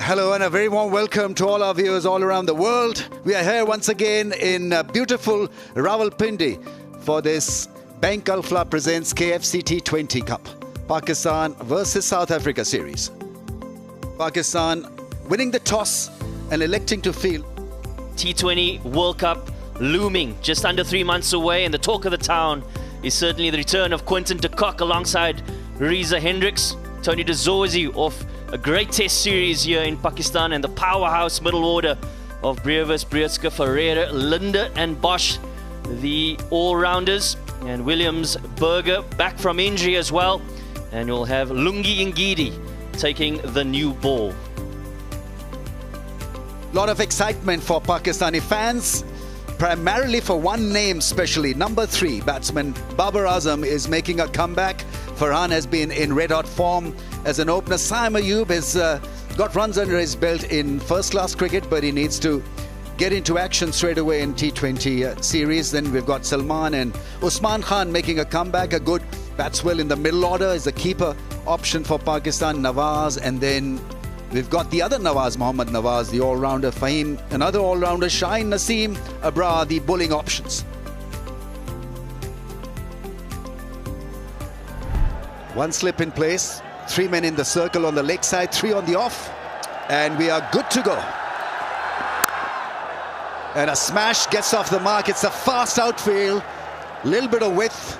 Hello and a very warm welcome to all our viewers all around the world. We are here once again in beautiful Rawalpindi for this Bank Alfla presents KFC T20 Cup, Pakistan versus South Africa series. Pakistan winning the toss and electing to field. T20 World Cup looming just under 3 months away, and the talk of the town is certainly the return of Quinton de Kock alongside Reza Hendricks, Tony de Zorzi off a great test series here in Pakistan, and the powerhouse middle order of Brevis, Breitske, Ferreira, Linde and Bosch, the all-rounders, and Williams, Berger back from injury as well, and you'll have Lungi Ngidi taking the new ball. Lot of excitement for Pakistani fans, primarily for one name especially. Number 3 batsman Babar Azam is making a comeback. Farhan has been in red-hot form as an opener. Saim Ayub has got runs under his belt in first-class cricket, but he needs to get into action straight away in T20 series. Then we've got Salman and Usman Khan making a comeback. A good batsman in the middle order is the keeper option for Pakistan, Nawaz, and then we've got the other Nawaz, Mohammad Nawaz, the all-rounder, Fahim, another all-rounder, Shaheen Naseem, Abrar, the bowling options. One slip in place, 3 men in the circle on the leg side, 3 on the off, and we are good to go. And a smash gets off the mark. It's a fast outfield, little bit of width,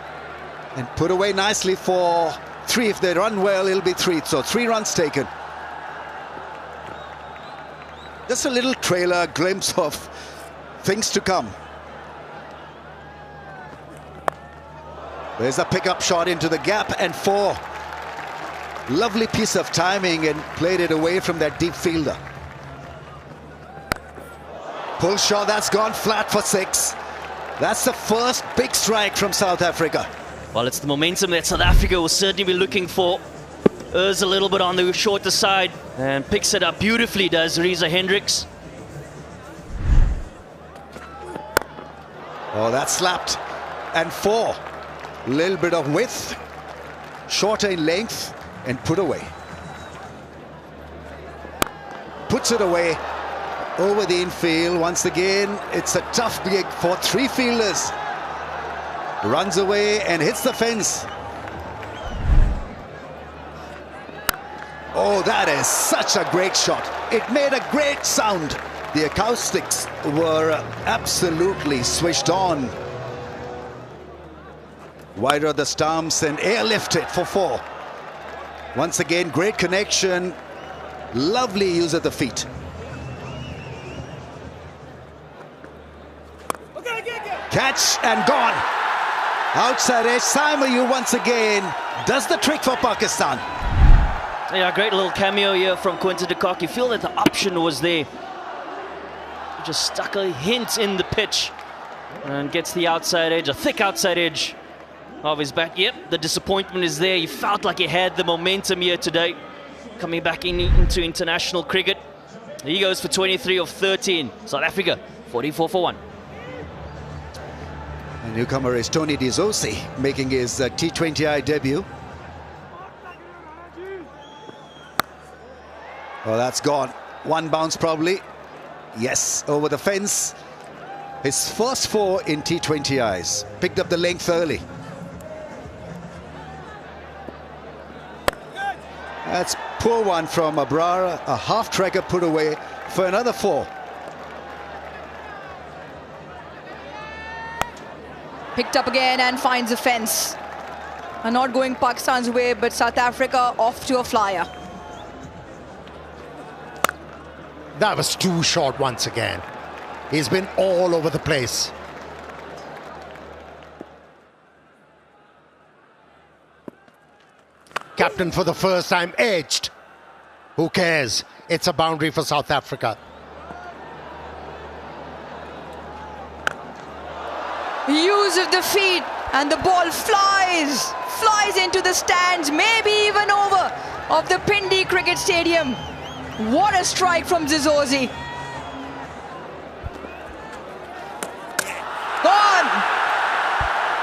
and put away nicely for 3. If they run well, it'll be 3. So 3 runs taken. Just a little trailer glimpse of things to come. There's a pickup shot into the gap, and 4. Lovely piece of timing, and played it away from that deep fielder. Pull shot, that's gone flat for 6. That's the first big strike from South Africa. Well, it's the momentum that South Africa will certainly be looking for. Errs a little bit on the shorter side and picks it up beautifully, does Reza Hendricks. Oh, that slapped. And 4. Little bit of width, shorter in length, and put away. Puts it away over the infield. Once again, it's a tough gig for 3 fielders. Runs away and hits the fence. Oh, that is such a great shot. It made a great sound. The acoustics were absolutely switched on. Wider the stumps and airlifted for 4. Once again, great connection. Lovely use of the feet. Catch and gone. Outside edge, Saim Ayub once again does the trick for Pakistan. Yeah, great little cameo here from Quinton de Kock. You feel that the option was there. He just stuck a hint in the pitch and gets the outside edge, a thick outside edge of his back. Yep, the disappointment is there. He felt like he had the momentum here today, coming back into international cricket. He goes for 23 of 13. South Africa, 44 for 1. The newcomer is Tony de Zorzi, making his T20I debut. Oh, that's gone. 1 bounce probably. Yes, over the fence. His first 4 in T20Is. Picked up the length early. That's poor one from Abrar. A half tracker put away for another 4. Picked up again and finds a fence. Not going Pakistan's way, but South Africa off to a flyer. That was too short once again. He's been all over the place. Captain for the first time edged. Who cares? It's a boundary for South Africa. Use of the feet, and the ball flies into the stands, maybe even over of the Pindi Cricket Stadium. What a strike from de Zorzi. Gone.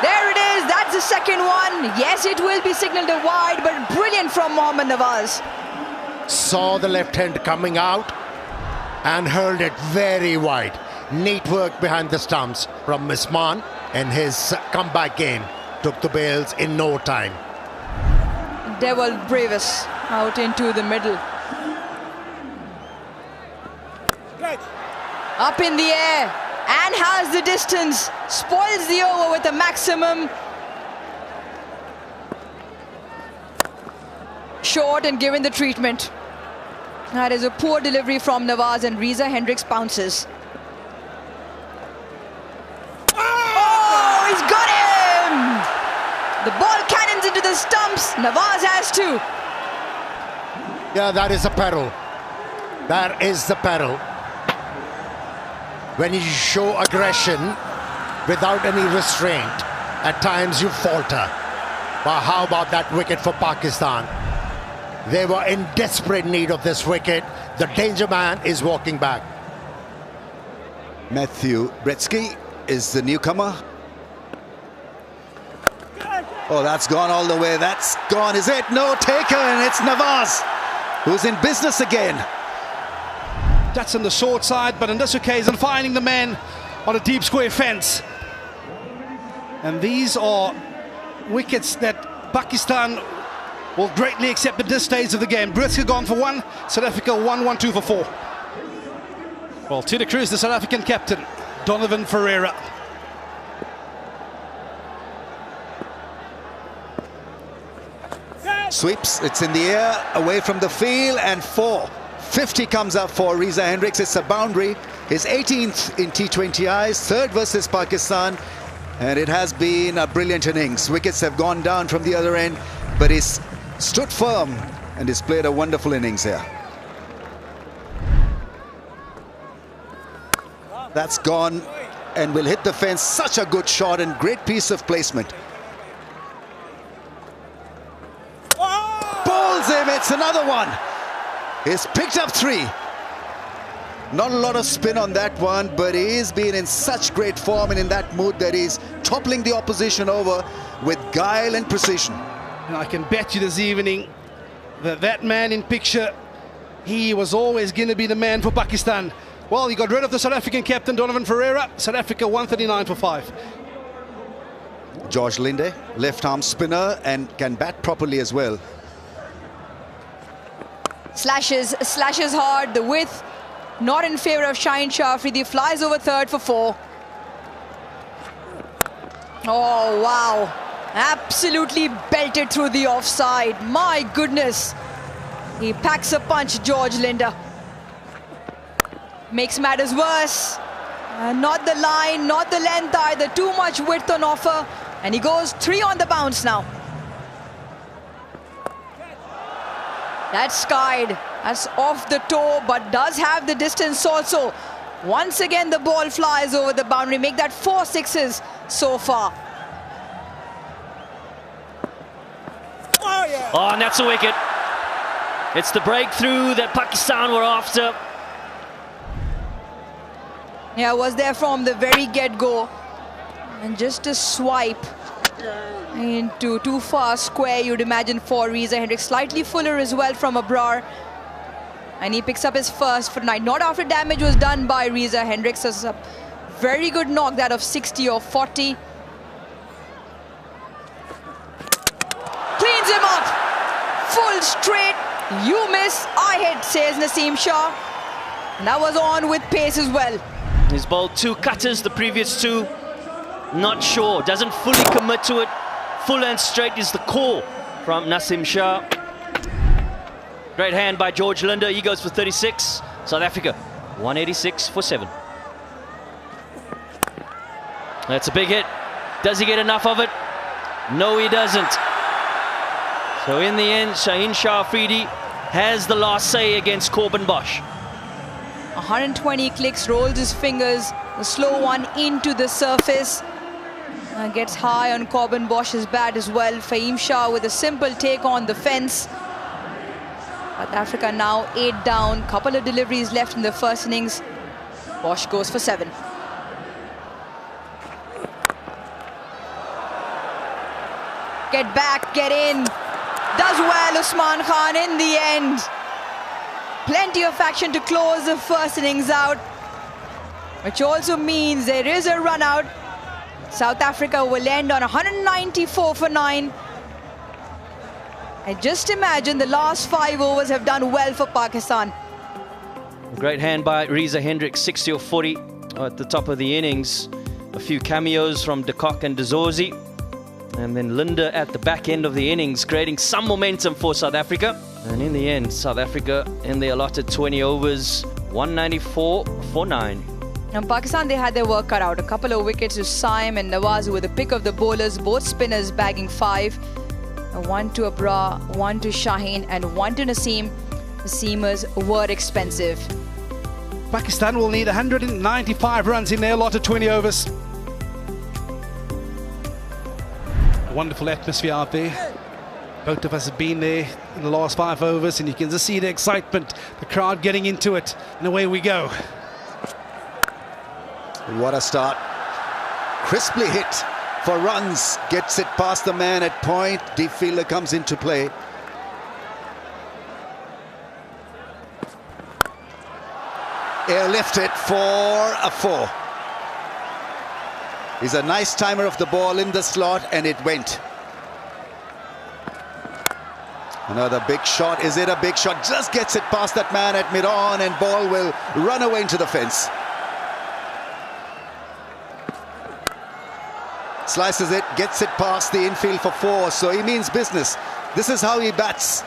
There it is. That's the second one. Yes, it will be signalled a wide, but brilliant from Mohammad Nawaz. saw the left hand coming out and hurled it very wide. Neat work behind the stumps from Misman, and his comeback game took the bails in no time. Dewald Brevis out into the middle. Up in the air and has the distance. Spoils the over with a maximum. Short and given the treatment. That is a poor delivery from Nawaz, and Reza Hendricks pounces. Oh, he's got him! The ball cannons into the stumps. Nawaz has to. Yeah, that is a peril. That is the peril. When you show aggression without any restraint, at times you falter. But how about that wicket for Pakistan? They were in desperate need of this wicket. The danger man is walking back. Matthew Bretsky is the newcomer. Oh, that's gone all the way. That's gone. Is it? No taker, and it's Nawaz who's in business again. That's on the short side, but on this occasion finding the man on a deep square fence. And these are wickets that Pakistan will greatly accept at this stage of the game. Britsky gone for 1, South Africa 1-1-2 for 4. Well, to the crease, the South African captain, Donovan Ferreira. Sweeps, it's in the air, away from the field, and 450 comes up for Reza Hendricks. It's a boundary, his 18th in T20Is, third versus Pakistan, and it has been a brilliant innings. Wickets have gone down from the other end, but he's stood firm and he's played a wonderful innings here. That's gone and will hit the fence. Such a good shot and great piece of placement. Bowls him, it's another one. He's picked up 3. Not a lot of spin on that one, but he's been in such great form and in that mood that he's toppling the opposition over with guile and precision. And I can bet you this evening that that man in picture, he was always going to be the man for Pakistan. Well, he got rid of the South African captain, Donovan Ferreira. South Africa 139 for 5. George Linde, left-arm spinner, and can bat properly as well. Slashes hard. The width not in favour of Shaheen Shah Afridi. Flies over third for 4. Oh, wow. Absolutely belted through the offside. My goodness. He packs a punch, George Linde. Makes matters worse. Not the line, not the length either. Too much width on offer. And he goes 3 on the bounce now. That's skied. That's off the toe, but does have the distance also. Once again, the ball flies over the boundary. Make that 4 sixes so far. Oh, and that's a wicket. It's the breakthrough that Pakistan were after. Yeah, was there from the very get-go. And just a swipe into too far square, you'd imagine, for Reza Hendricks. Slightly fuller as well from Abrar. And he picks up his first for the night. Not after damage was done by Reza Hendricks. It's a very good knock, that of 60 or 40. Cleans him up. Full straight. You miss, I hit, says Naseem Shah. And that was on with pace as well. He's bowled 2 cutters, the previous 2. Not sure, doesn't fully commit to it. Full and straight is the call from Naseem Shah. Great hand by George Linde. He goes for 36. South Africa 186 for 7. That's a big hit. Does he get enough of it? No, he doesn't. So in the end, Shaheen Shah Afridi has the last say against Corbin Bosch. 120 clicks, rolls his fingers. The slow one into the surface. Gets high on Corbin Bosch's bat as well. Fahim Shah with a simple take on the fence. South Africa now 8 down. Couple of deliveries left in the first innings. Bosch goes for 7. Get back, get in. Does well, Usman Khan, in the end. Plenty of action to close the first innings out, which also means there is a run out. South Africa will end on 194 for 9. And just imagine the last 5 overs have done well for Pakistan. Great hand by Reza Hendricks, 60 or 40 at the top of the innings. A few cameos from De Kock and De Zorzi. And then Linda at the back end of the innings, creating some momentum for South Africa. And in the end, South Africa in the allotted 20 overs, 194 for 9. Now Pakistan, they had their work cut out. A couple of wickets to Saim and Nawaz, who were the pick of the bowlers. Both spinners bagging 5. 1 to Abrar, 1 to Shaheen and 1 to Naseem. The seamers were expensive. Pakistan will need 195 runs in their allotted 20 overs. A wonderful atmosphere out there. Both of us have been there in the last 5 overs, and you can just see the excitement, the crowd getting into it, and away we go. What a start. Crisply hit for runs. Gets it past the man at point. Deep fielder comes into play. Airlifted for a 4. He's a nice timer of the ball in the slot, and it went. Another big shot. Is it a big shot? Just gets it past that man at mid-on, and ball will run away into the fence. Slices it, gets it past the infield for 4, so he means business. This is how he bats.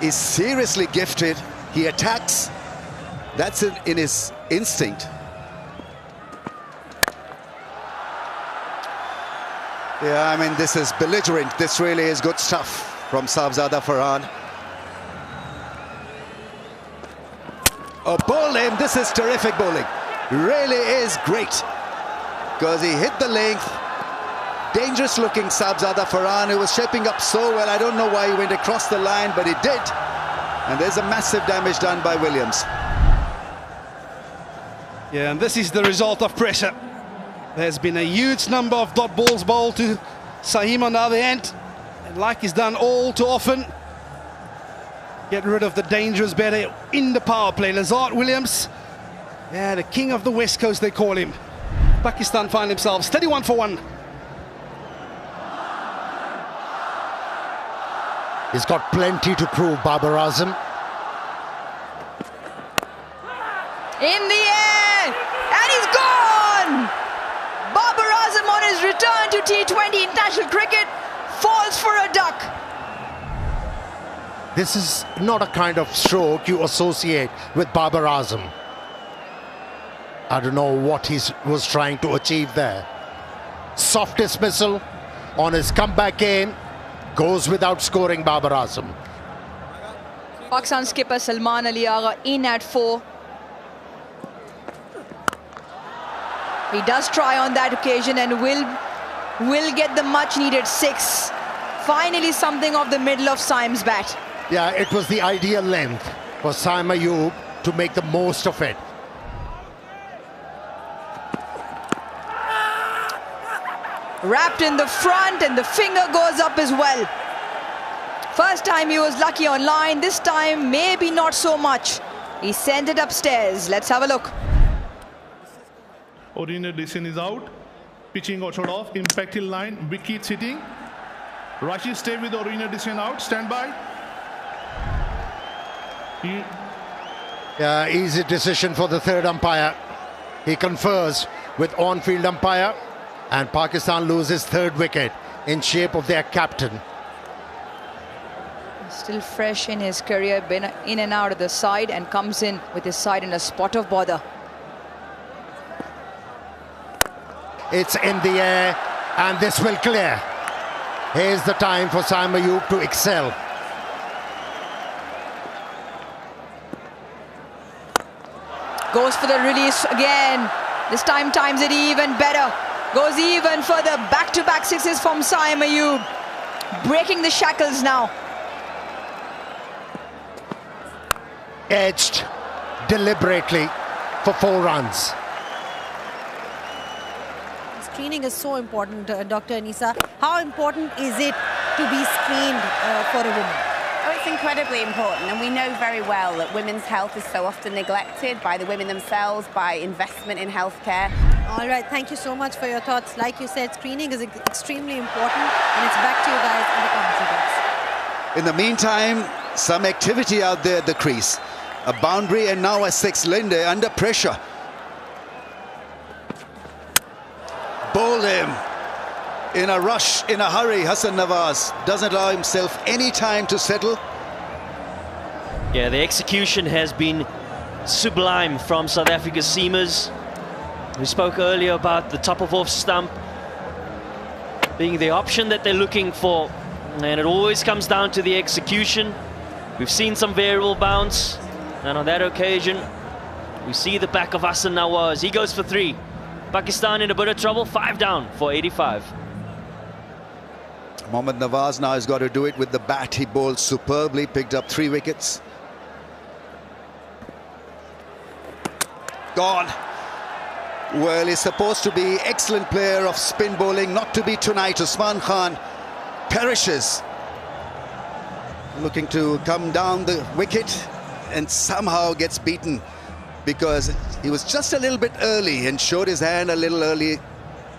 He's seriously gifted. He attacks. That's in his instinct. Yeah, I mean, this is belligerent. This really is good stuff from Sahibzada Farhan. Oh, bowled him. This is terrific bowling. Really is great. Because he hit the length. Dangerous looking Sahibzada Farhan, who was shaping up so well. I don't know why he went across the line, but he did. And there's a massive damage done by Williams. Yeah, and this is the result of pressure. There's been a huge number of dot balls bowled to Saim on the other end. And like he's done all too often, get rid of the dangerous batter in the power play. Lazard Williams, yeah, the king of the West Coast, they call him. Pakistan find themselves 31 for 1. He's got plenty to prove, Babar Azam. In the air, and he's gone! Babar Azam on his return to T20 international cricket falls for a duck. This is not a kind of stroke you associate with Babar Azam. I don't know what he was trying to achieve there. Soft dismissal on his comeback game. Goes without scoring, Babar Azam. Pakistan skipper Salman Ali Agha in at 4. He does try on that occasion and will get the much needed 6. Finally something off the middle of Saim's bat. Yeah, it was the ideal length for Saim Ayub to make the most of it. Wrapped in the front, and the finger goes up as well. First time he was lucky on line, this time maybe not so much. He sent it upstairs. Let's have a look. Original decision is out. Pitching got shot off. Impact hill line. Wicket hitting. Rashid stay with the original decision out. Stand by. Yeah, easy decision for the third umpire. He confers with on-field umpire, and Pakistan loses third wicket in shape of their captain. Still fresh in his career, been in and out of the side, and comes in with his side in a spot of bother. It's in the air, and this will clear. Here's the time for Saim Ayub to excel. Goes for the release again. This time times it even better. Goes even further. Back-to-back 6s from Saim Ayub. Breaking the shackles now. Edged deliberately for 4 runs. Screening is so important, Dr. Anisa. How important is it to be screened for a woman? I it's incredibly important, and we know very well that women's health is so often neglected by the women themselves, by investment in healthcare. All right, thank you so much for your thoughts. Like you said, screening is extremely important, and it's back to you guys in the commentary box. In the meantime, some activity out there at the crease. A boundary and now a 6. Linde under pressure. Bowled him. In a rush, in a hurry, Hassan Nawaz doesn't allow himself any time to settle. Yeah, the execution has been sublime from South Africa's seamers. We spoke earlier about the top of off stump being the option that they're looking for, and it always comes down to the execution. We've seen some variable bounce, and on that occasion we see the back of Hassan Nawaz. He goes for 3. Pakistan in a bit of trouble, 5 down for 85. Mohammad Nawaz now has got to do it with the bat. He bowled superbly, picked up 3 wickets. Gone. Well, he's supposed to be excellent player of spin bowling, not to be tonight. Usman Khan perishes. Looking to come down the wicket and somehow gets beaten because he was just a little bit early and showed his hand a little early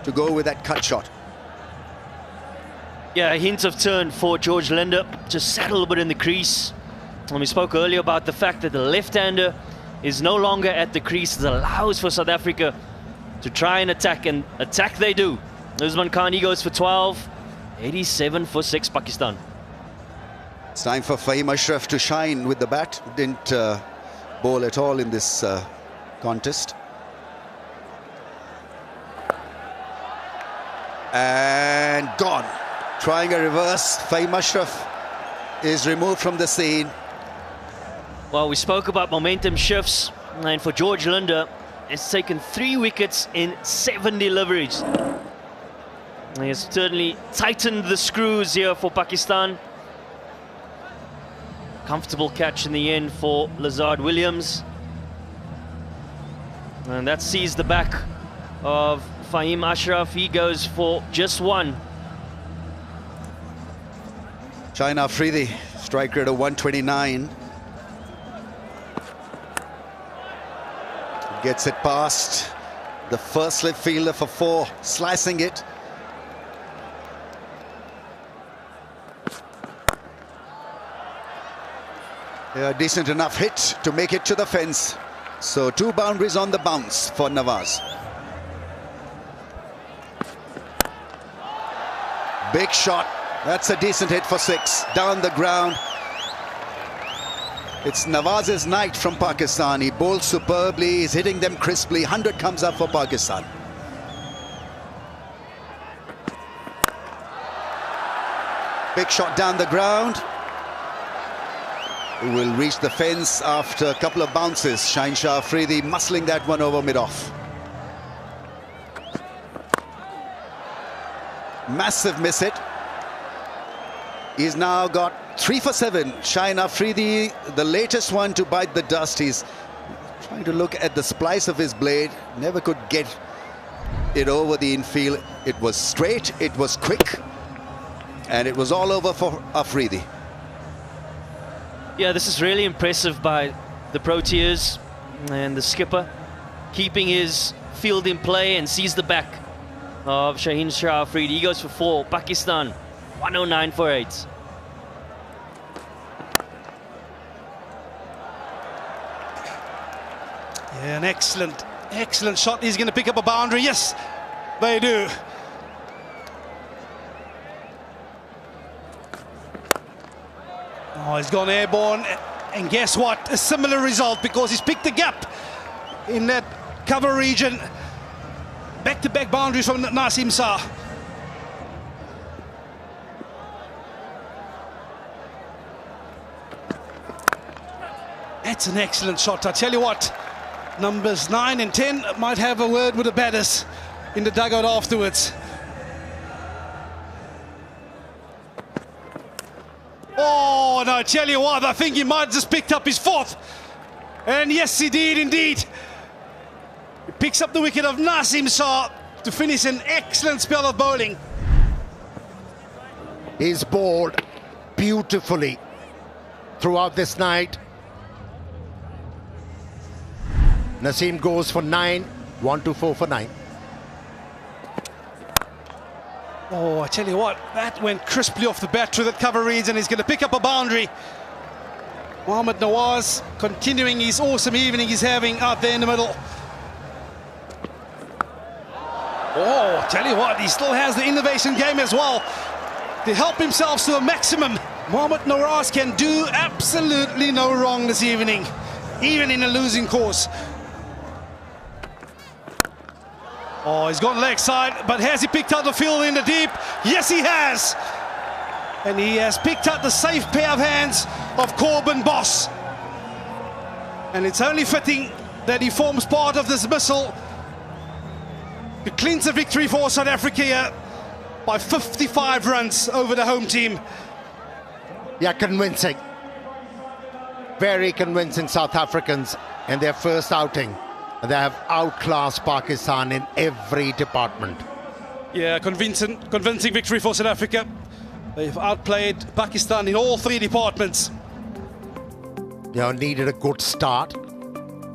to go with that cut shot. Yeah, a hint of turn for George Linde. Just sat a little bit in the crease. And we spoke earlier about the fact that the left-hander is no longer at the crease. It allows for South Africa to try and attack they do. Usman Khan, he goes for 12. 87 for 6, Pakistan. It's time for Fahim Ashraf to shine with the bat. Didn't bowl at all in this contest. And gone. Trying a reverse. Fahim Ashraf is removed from the scene. Well, we spoke about momentum shifts, and for George Linde, it's taken 3 wickets in 7 deliveries. He has certainly tightened the screws here for Pakistan. Comfortable catch in the end for Lazard Williams. And that sees the back of Fahim Ashraf. He goes for just 1. China Afridi, strike rate of 129. Gets it past the first slip fielder for 4, slicing it. A decent enough hit to make it to the fence. So 2 boundaries on the bounce for Nawaz. Big shot. That's a decent hit for 6. Down the ground. It's Nawaz's night from Pakistan. He bowls superbly. He's hitting them crisply. 100 comes up for Pakistan. Big shot down the ground. He will reach the fence after a couple of bounces. Shaheen Shah Afridi muscling that one over mid-off. Massive miss hit. He's now got 3 for 7. Shaheen Afridi, the latest one to bite the dust. He's trying to look at the splice of his blade. Never could get it over the infield. It was straight, it was quick, and it was all over for Afridi. Yeah, this is really impressive by the Proteas and the skipper, keeping his field in play, and sees the back of Shaheen Shah Afridi. He goes for 4. Pakistan 109 for 8. Yeah, an excellent shot. He's going to pick up a boundary. Yes, they do. Oh, he's gone airborne, and guess what? A similar result, because he's picked the gap in that cover region. Back-to-back boundaries from Nasim Shah. That's an excellent shot. I tell you what, numbers 9 and 10 might have a word with the batters in the dugout afterwards. Oh, and I tell you what, I think he might have just picked up his 4th. And yes, he did indeed. He picks up the wicket of Nasim Shah to finish an excellent spell of bowling. He's bowled beautifully. throughout this night. Naseem goes for 9, 1-4 for 9. Oh, I tell you what, that went crisply off the bat through that cover reads, and he's going to pick up a boundary. Mohamed Nawaz continuing his awesome evening he's having out there in the middle. Oh, tell you what, he still has the innovation game as well to help himself to a maximum. Mohamed Nawaz can do absolutely no wrong this evening, even in a losing course. Oh, he's gone leg side, but has he picked out the field in the deep? Yes, he has. And he has picked out the safe pair of hands of Corbin Boss. And it's only fitting that he forms part of this missile to clinch a victory for South Africa here by 55 runs over the home team. Yeah, convincing. Very convincing South Africans in their first outing. They have outclassed Pakistan in every department. Yeah, convincing victory for South Africa. They've outplayed Pakistan in all 3 departments. You know, needed a good start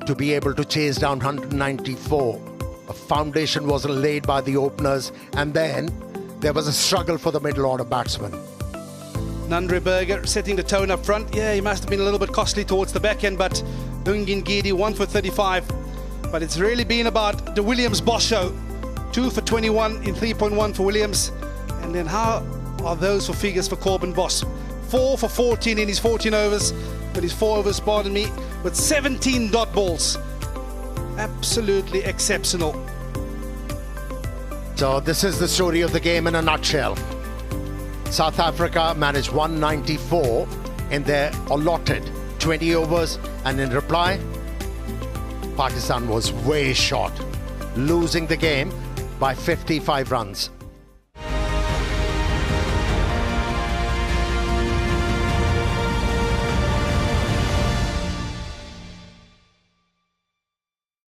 to be able to chase down 194. A foundation wasn't laid by the openers, and then there was a struggle for the middle order batsmen. Nandre Berger setting the tone up front. Yeah, he must have been a little bit costly towards the back end, but Ungin Gedi 1 for 35. But it's really been about the Williams Boss show. 2 for 21 in 3.1 for Williams. And then how are those for figures for Corbin Boss? 4 for 14 in his 14 overs, but his 4 overs, pardon me, with 17 dot balls. Absolutely exceptional. So this is the story of the game in a nutshell. South Africa managed 194 in their allotted 20 overs, and in reply, Pakistan was way short, losing the game by 55 runs.